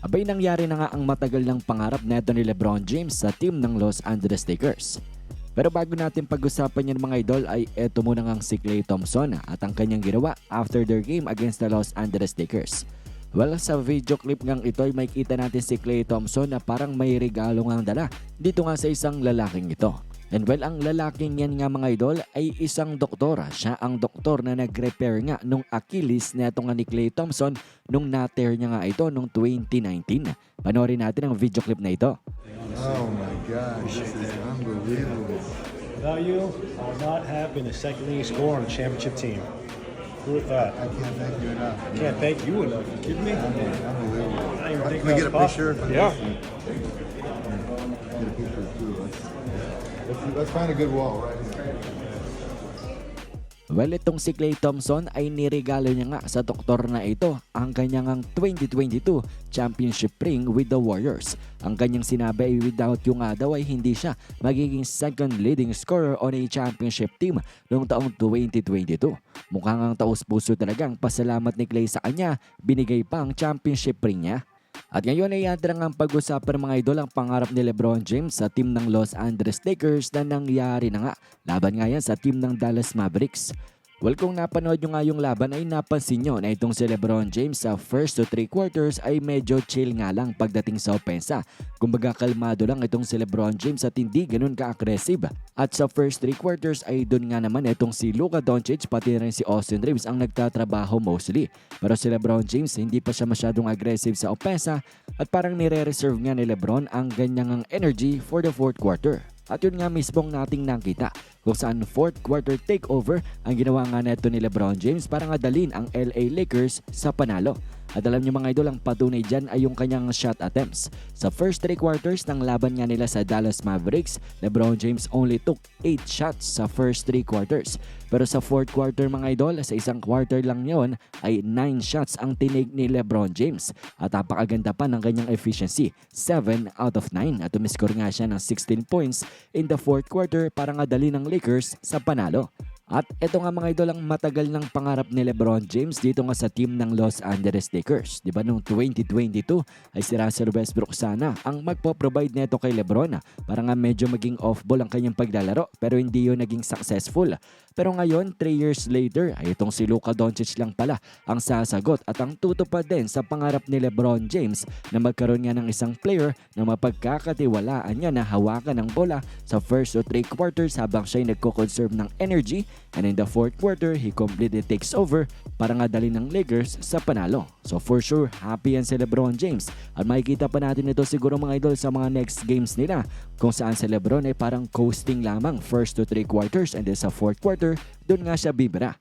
Abay, nangyari na nga ang matagal ng pangarap neto ni LeBron James sa team ng Los Angeles Lakers. Pero bago natin pag-usapan yan mga idol ay eto muna nga si Klay Thompson at ang kanyang ginawa after their game against the Los Angeles Lakers. Well, sa video clip ngang ito ay makikita natin si Klay Thompson na parang may regalo ngang dala dito nga sa isang lalaking ito. And well, ang lalaking yan nga mga idol ay isang doktor. Siya ang doktor na nag-repair nga nung Achilles na ito nga ni Klay Thompson nung na-tear niya nga ito nung 2019. Panoorin natin ang video clip na ito. Oh my gosh, this is unbelievable. Without you, I would not have been a second leading scorer on the championship team. Who would have thought? I can't thank you enough. I can't thank you enough. You kidding me? Unbelievable. I didn't even think Can we that get a was possible. picture? Yeah. Get a picture too. Let's find a good wall right here. Well, itong si Klay Thompson ay niregalo niya nga sa doktor na ito ang kanyang 2022 championship ring with the Warriors. Ang kanyang sinabi ay without yung nga daw ay hindi siya magiging second leading scorer on a championship team noong taong 2022. Mukhang ang taus-puso talagang pasalamat ni Klay sa kanya, binigay pa ang championship ring niya. At ngayon ay yadrang ang pag-usapan mga idol ang pangarap ni LeBron James sa team ng Los Angeles Lakers na nangyari na nga. Laban nga yan sa team ng Dallas Mavericks. Well, kung napanood nyo nga yung laban ay napansin nyo na itong si LeBron James sa first to 3 quarters ay medyo chill nga lang pagdating sa opensa. Kumbaga kalmado lang itong si LeBron James at hindi ganun ka-aggressive. At sa first 3 quarters ay doon nga naman itong si Luka Doncic pati rin si Austin Reeves ang nagtatrabaho mostly. Pero si LeBron James hindi pa siya masyadong aggressive sa opensa at parang nire-reserve nga ni LeBron ang ganyang energy for the fourth quarter. At yun nga mismong nating nakita kung saan fourth quarter takeover ang ginawa nga neto ni LeBron James para nga dalhin ang LA Lakers sa panalo. At alam niyo mga idol, ang patunay dyan ay yung kanyang shot attempts. Sa first 3 quarters ng laban nga nila sa Dallas Mavericks, LeBron James only took 8 shots sa first 3 quarters. Pero sa fourth quarter mga idol, sa isang quarter lang yon ay 9 shots ang tinig ni LeBron James. At napakaganda pa ng kanyang efficiency, 7 out of 9. At umiscore nga siya ng 16 points in the fourth quarter para nga dalhin ng Lakers sa panalo. At ito nga mga idol ang matagal ng pangarap ni LeBron James dito nga sa team ng Los Angeles Lakers. Diba noong 2022 ay si Russell Westbrook sana ang magpo-provide neto kay LeBron para nga medyo maging off-ball ang kanyang paglalaro pero hindi yun naging successful. Pero ngayon, 3 years later, ay itong si Luka Doncic lang pala ang sasagot at ang tutupad din sa pangarap ni LeBron James na magkaroon nga ng isang player na mapagkakatiwalaan niya na hawakan ng bola sa first o 3 quarters habang siya ay nagko-conserve ng energy, and in the fourth quarter, he completely takes over para nga dalhin ng Lakers sa panalo. So for sure, happy yan si LeBron James at makikita pa natin ito siguro mga idol sa mga next games nila kung saan si LeBron ay parang coasting lamang first to 3 quarters and then sa fourth quarter, doon nga siya bibira.